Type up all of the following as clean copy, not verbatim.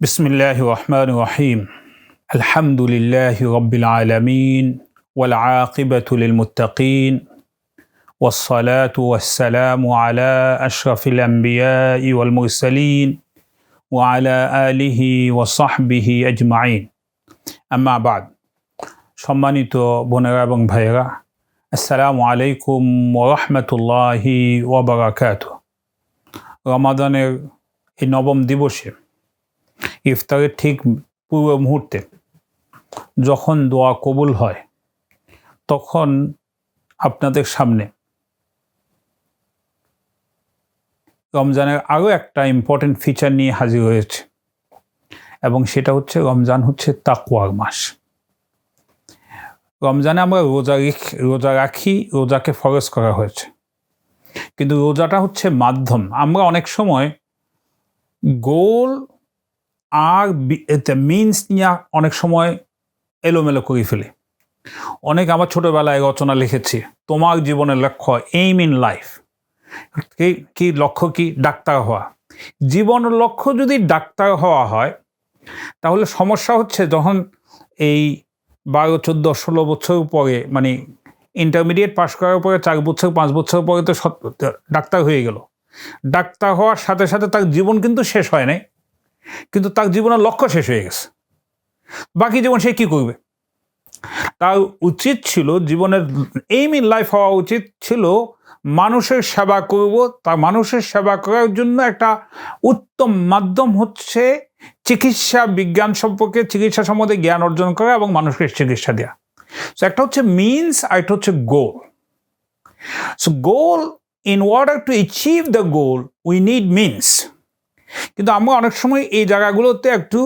বিসমিল্লাহির রহমানির রহিম। আলহামদুলিল্লাহি রাব্বিল আলামিন ওয়াল আকিবাতু লিল মুত্তাকিন ওয়াস সালাতু ওয়াস সালামু আলা আশরাফিল আমবিয়াই ওয়াল মুরসালিন ওয়া আলা আলিহি ওয়া সাহবিহি আজমাইন। আম্মা বাদ। সম্মানিত বোনেরা এবং ভাইয়েরা, আসসালামু আলাইকুম ওয়া রাহমাতুল্লাহি ওয়া বারাকাতুহু। রমাদানের এই নবম দিবসে ইফতারের ঠিক পূর্ব মুহূর্তে যখন দোয়া কবুল হয়, তখন আপনাদের সামনে রমজানের আরও একটা ইম্পর্টেন্ট ফিচার নিয়ে হাজির হয়েছে, এবং সেটা হচ্ছে রমজান হচ্ছে তাকওয়ার মাস। রমজানে আমরা রোজা রাখি, রোজাকে ফরজ করা হয়েছে, কিন্তু রোজাটা হচ্ছে মাধ্যম। আমরা অনেক সময় গোল আর মিনস নিয়ে অনেক সময় এলোমেলো করে ফেলি। অনেক আমার ছোটোবেলায় রচনা লিখেছি, তোমার জীবনের লক্ষ্য, এইম ইন লাইফ। কি লক্ষ্য? কি? ডাক্তার হওয়া। জীবনের লক্ষ্য যদি ডাক্তার হওয়া হয়, তাহলে সমস্যা হচ্ছে যখন এই 12, 14, 16 বছর পরে, মানে ইন্টারমিডিয়েট পাস করার পরে 4 বছর 5 বছর পরে তো ডাক্তার হয়ে গেল। ডাক্তার হওয়ার সাথে সাথে তার জীবন কিন্তু শেষ হয় নাই, কিন্তু তার জীবনের লক্ষ্য শেষ হয়ে গেছে। বাকি জীবন সে কী করবে? তার উচিত ছিল, জীবনের এইম ইন লাইফ হওয়া উচিত ছিল মানুষের সেবা করব। তার মানুষের সেবা করার জন্য একটা উত্তম মাধ্যম হচ্ছে চিকিৎসা বিজ্ঞান সম্পর্কে, চিকিৎসা সম্বন্ধে জ্ঞান অর্জন করা এবং মানুষকে চিকিৎসা দেওয়া। সো একটা হচ্ছে মিনস, আর একটা হচ্ছে goal. So goal, in order to achieve the goal we need means. কিন্তু আমরা অনেক সময় এই জায়গাগুলোতে একটু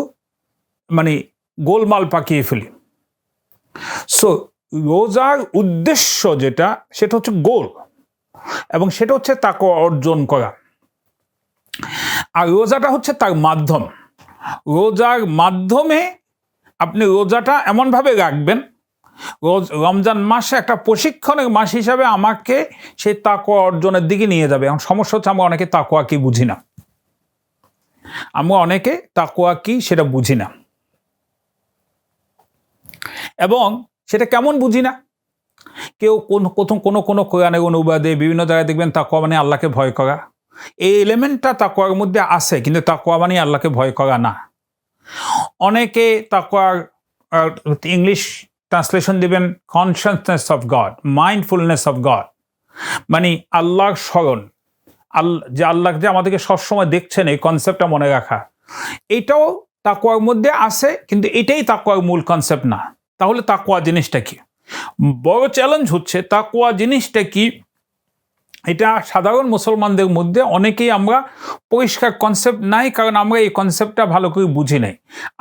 গোলমাল পাকিয়ে ফেলি। সো রোজার উদ্দেশ্য যেটা, সেটা হচ্ছে গোল, এবং সেটা হচ্ছে তাকওয়া অর্জন করা। আর রোজাটা হচ্ছে তার মাধ্যম। রোজার মাধ্যমে আপনি রোজাটা এমনভাবে রাখবেন, রমজান মাসে একটা প্রশিক্ষণের মাস হিসাবে আমাকে সেই তাকওয়া অর্জনের দিকে নিয়ে যাবে। এখন সমস্যা হচ্ছে আমরা অনেকে তাকওয়া কি বুঝি না। আমরা অনেকে তাকওয়া কি সেটা বুঝি না, এবং সেটা কেমন বুঝি না। কেউ কোনো কোরআনের অনুবাদে বিভিন্ন জায়গায় দেখবেন তাকওয়া মানে আল্লাহকে ভয় করা। এই এলিমেন্টটা তাকওয়ার মধ্যে আছে, কিন্তু তাকওয়া মানে আল্লাহকে ভয় করা না। অনেকে তাকওয়ার ইংলিশ ট্রান্সলেশন দিবেন consciousness of god, mindfulness of god, মানে আল্লাহর স্মরণ, যে আল্লাহ যে আমাদেরকে সবসময় দেখছেন, এই কনসেপ্টটা মনে রাখা। এটাও তাকওয়ার মধ্যে আছে, কিন্তু এটাই তাকওয়ার মূল কনসেপ্ট না। তাহলে তাকওয়া জিনিসটা কি? বড় চ্যালেঞ্জ হচ্ছে তাকওয়া জিনিসটা কি। এটা সাধারণ মুসলমানদের মধ্যে অনেকেই আমরা পরিষ্কার কনসেপ্ট নাই, কারণ আমরা এই কনসেপ্টটা ভালো করে বুঝি নাই।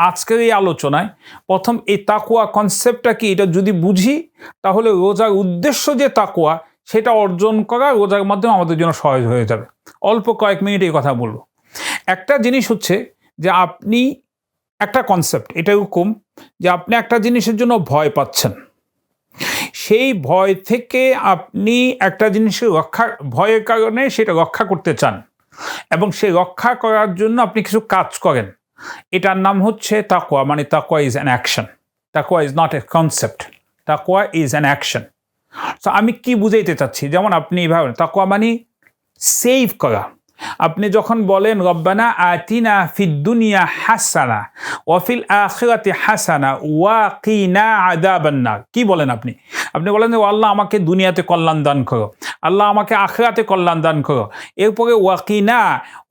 আজকের এই আলোচনায় প্রথম এই তাকওয়া কনসেপ্টটা কি, এটা যদি বুঝি, তাহলে রোজার উদ্দেশ্য যে তাকওয়া, সেটা অর্জন করা রোজার মাধ্যমে আমাদের জন্য সহজ হয়ে যাবে। অল্প কয়েক মিনিট এই কথা বলবো। একটা জিনিস হচ্ছে যে আপনি একটা কনসেপ্ট এটা এরকম যে আপনি একটা জিনিসের জন্য ভয় পাচ্ছেন, সেই ভয় থেকে আপনি একটা জিনিসের ভয়ের কারণে সেটা রক্ষা করতে চান, এবং সেই রক্ষা করার জন্য আপনি কিছু কাজ করেন। এটার নাম হচ্ছে তাকওয়া। মানে তাকওয়া ইজ অ্যান অ্যাকশন। তাকওয়া ইজ নট এ কনসেপ্ট, তাকওয়া ইজ অ্যান অ্যাকশন। তো আমি কি বুঝাইতে চাচ্ছি, যেমন আপনি ভাবেন তাকওয়া মানে সেভ করা। আপনি যখন বলেন রব্বানা আতিনা ফিদ দুনিয়া হাসানা ওয়া ফিল আখিরাতি হাসানা ওয়া কিনা আযাবান নার, কি বলেন আপনি? আপনি বলেন যে আল্লাহ আমাকে দুনিয়াতে কল্যাণ দান করো, আল্লাহ আমাকে আখিরাতে কল্যাণ দান করো। এরপরে ওয়া কিনা,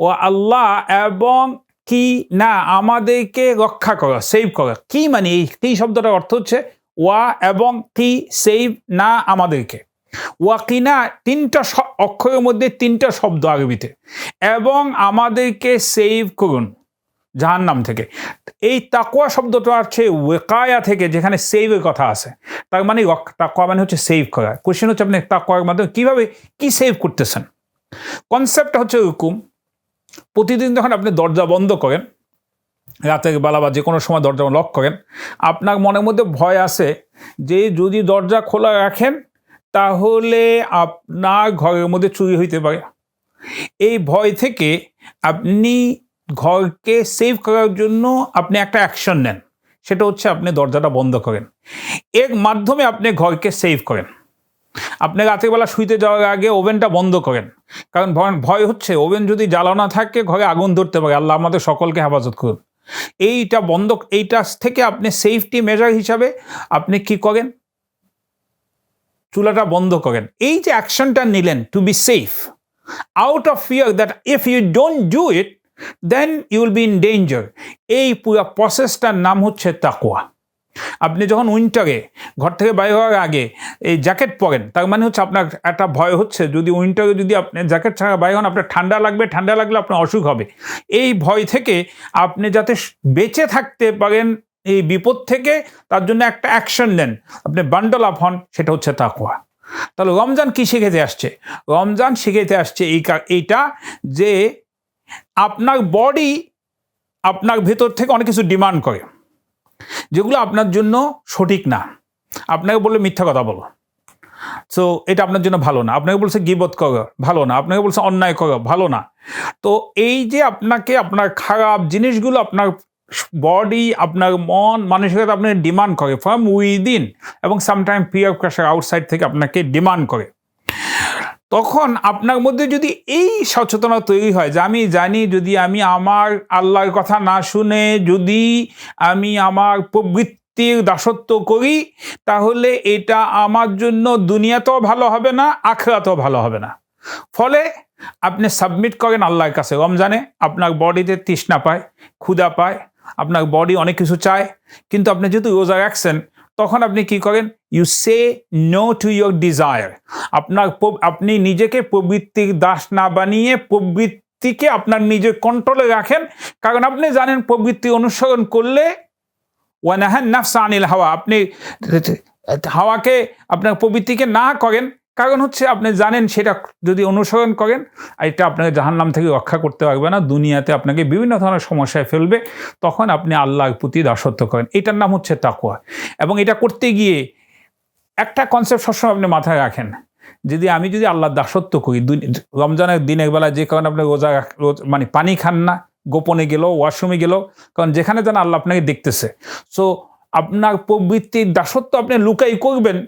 ও আল্লাহ এবং কি না, আমাদেরকে রক্ষা করো, সেভ করো। কি মানে এই কি শব্দটার অর্থ হচ্ছে ওয়া এবং কি, সেভ না আমাদেরকে। ওয়াকিনা 3টা অক্ষরের মধ্যে 3টা শব্দ আরবিতে, এবং আমাদেরকে সেভ করুন জাহান্নাম থেকে। এই তাকওয়া শব্দটা আছে ওয়াকায়া থেকে, যেখানে সেভের কথা আছে। তার মানে তাকওয়া মানে হচ্ছে সেভ করা। কোশ্চেন হচ্ছে আপনি তাকওয়ার মাধ্যমে কীভাবে কি সেভ করতেছেন। কনসেপ্টটা হচ্ছে এরকম, প্রতিদিন যখন আপনি দরজা বন্ধ করেন, রাতের বেলা বা যে কোনো সময় দরজা লক করেন, আপনার মনের মধ্যে ভয় আছে যে যদি দরজা খোলা রাখেন তাহলে আপনার ঘরের মধ্যে চুরি হইতে পারে। এই ভয় থেকে আপনি ঘরকে সেভ করার জন্য আপনি একটা অ্যাকশন নেন, সেটা হচ্ছে আপনি দরজাটা বন্ধ করেন। এর মাধ্যমে আপনি ঘরকে সেভ করেন। আপনি রাতেরবেলা শুইতে যাওয়ার আগে ওভেনটা বন্ধ করেন, কারণ ভয় হচ্ছে ওভেন যদি জ্বালানো থাকে ঘরে আগুন ধরতে পারে। আল্লাহ আমাদের সকলকে হেফাজত করুন। এইটা থেকে আপনি সেফটি মেজার হিসাবে আপনি কি করেন, চুলাটা বন্ধ করেন। এই যে অ্যাকশনটা নিলেন to be safe, out of fear that if you don't do it then you will be in danger. এই পুরো প্রসেসটার নাম হচ্ছে তাকওয়া। আপনি যখন উইন্টারে ঘর থেকে বাইরে হওয়ার আগে এই জ্যাকেট পরেন, তার মানে হচ্ছে আপনার একটা ভয় হচ্ছে যদি উইন্টারে যদি আপনি জ্যাকেট ছাড়া বাইরে হন আপনার ঠান্ডা লাগলে আপনার অসুখ হবে। এই ভয় থেকে আপনি যাতে বেঁচে থাকতে পারেন এই বিপদ থেকে, তার জন্য একটা অ্যাকশন নেন, আপনি বান্ডল আপ হন, সেটা হচ্ছে তাকওয়া। তাহলে রমজান কি শিখেতে আসছে? রমজান শিখেতে আসছে এইটা যে আপনার বডি আপনার ভেতর থেকে অনেক কিছু ডিমান্ড করে, যেগুলো আপনার জন্য সঠিক না। আপনাকে বললে মিথ্যা কথা বলো, সো এটা আপনার জন্য ভালো না। আপনাকে বলছে গীবত করো, ভালো না। আপনাকে বলছে অন্যায় করো, ভালো না। তো এই যে আপনার খারাপ জিনিসগুলো আপনার বডি, আপনার মন মানসিকতা আপনাকে ডিমান্ড করে ফ্রম উইদিন, এবং সামটাইম পিয়ার প্রেশার আউটসাইড থেকে আপনাকে ডিমান্ড করে। তখন আপনার মধ্যে যদি এই সচেতনতা তৈরি হয় যে আমি জানি যদি আমি আমার আল্লাহর কথা না শুনে যদি আমি আমার প্রবৃত্তির দাসত্ব করি, তাহলে এটা আমার জন্য দুনিয়াতেও ভালো হবে না, আখিরাতেও ভালো হবে না। ফলে আপনি সাবমিট করেন আল্লাহর কাছে। রমজানে আপনার বডিতে তৃষ্ণা পায়, ক্ষুধা পায়, আপনার বডি অনেক কিছু চায়, কিন্তু আপনি যেহেতু রোজা রাখছেন তখন আপনি কি করেন, you say no to your desire. আপনি নিজেকে প্রবৃত্তির দাস না বানিয়ে প্রবৃত্তিকে আপনার নিজের কন্ট্রোলে রাখেন, কারণ আপনি জানেন প্রবৃত্তি অনুসরণ করলে ওয়ানাহান নাফসা আনিল হাওয়া, আপনি হাওয়াকে আপনার প্রবৃত্তিকে না করেন, কারণ হচ্ছে আপনি জানেন সেটা যদি অনুসরণ করেন এটা আপনাকে জাহান্নাম থেকে রক্ষা করতে পারবে না, দুনিয়াতে আপনাকে বিভিন্ন ধরনের সমস্যায় ফেলবে। তখন আপনি আল্লাহর প্রতি দাসত্ব করেন, এটার নাম হচ্ছে তাকওয়া। এবং এটা করতে গিয়ে একটা কনসেপ্ট সবসময় আপনি মাথায় রাখেন, যদি আল্লাহর দাসত্ব করি, রমজানের দিনের বেলা যে কারণে আপনি মানে পানি খান না, গোপনে গেলেও ওয়াশরুমে গেলেও, কারণ যেখানে যেন আল্লাহ আপনাকে দেখতেছে। সো আপনার প্রবৃত্তির দাসত্ব আপনি লুকাই করবেন,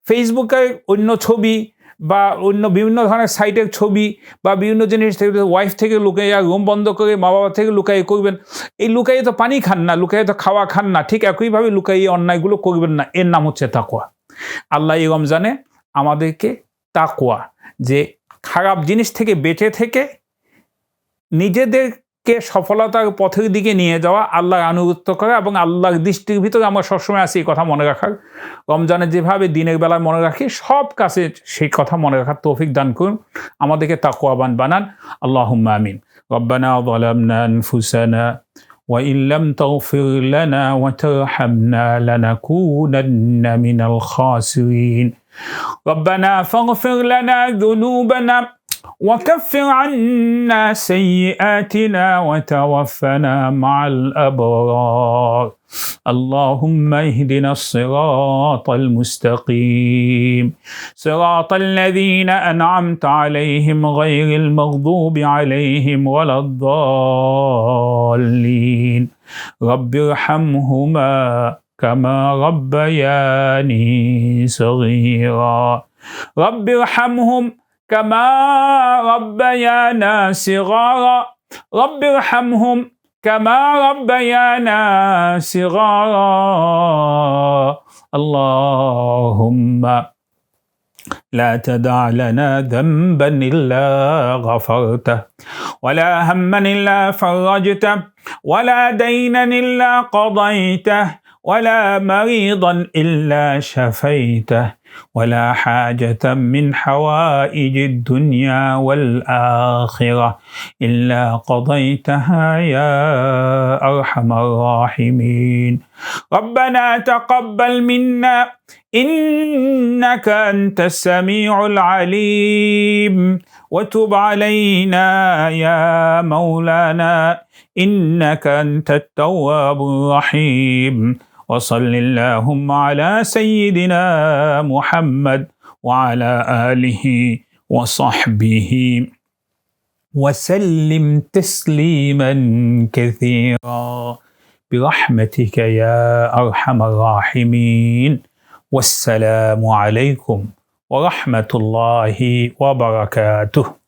ফেসবুকে অন্য ছবি বা অন্য বিভিন্ন ধরনের সাইটের ছবি বা বিভিন্ন জিনিস থেকে, ওয়াইফ থেকে লুকাইয়া, রুম বন্ধ করে মা বাবা থেকে লুকাই করবেন। এই লুকাইয়ে তো পানি খান না, লুকাইয়ে তো খাওয়া খান না, ঠিক একইভাবে লুকাইয়ে অন্যায়গুলো করবেন না। এর নাম হচ্ছে তাকওয়া। আল্লাহ এই রমজানে আমাদেরকে তাকওয়া, যে খারাপ জিনিস থেকে বেঁচে থেকে নিজেদেরকে সফলতার পথের দিকে নিয়ে যাওয়া, আল্লাহর আনুগত্য করা এবং আল্লাহর দৃষ্টির ভিতরে আমরা সবসময় আসি এই কথা মনে রাখার। রমজানে যেভাবে দিনের বেলায় মনে রাখি, সব কাছে সেই কথা মনে রাখার তৌফিক দান করুন, আমাদেরকে তাকওয়াবান বানান। আল্লাহুম্মা আমিন। রব্বানা যালামনা আনফুসানা ওয়া ইন লাম তাগফির লানা ওয়া তারহামনা লানাকুনান্না মিনাল খাসিরিন। রব্বানা ফাগফির লানা যুনুবানা وكفر عنا سيئاتنا وتوفنا مع الأبرار. اللهم اهدنا الصراط المستقيم صراط الذين أنعمت عليهم غير المغضوب عليهم ولا الضالين. رب ارحمهما كما ربياني صغيرا. رب ارحمهم كما ربيانا صغارا. رب ارحمهم كما ربيانا صغارا. اللهم لا تدع لنا ذنبا إلا غفرته ولا هما إلا فرجته ولا دينا إلا قضيته ولا مريضا إلا شفيته ولا حاجة من حوائج الدنيا والآخرة إلا قضيتها يا أرحم الراحمين. ربنا تقبل منا إنك أنت السميع العليم وتب علينا يا مولانا إنك أنت التواب الرحيم. وصل اللهم على سيدنا محمد وعلى آله وصحبه وسلم تسليما كثيرا برحمتك يا أرحم الراحمين والسلام عليكم ورحمة الله وبركاته.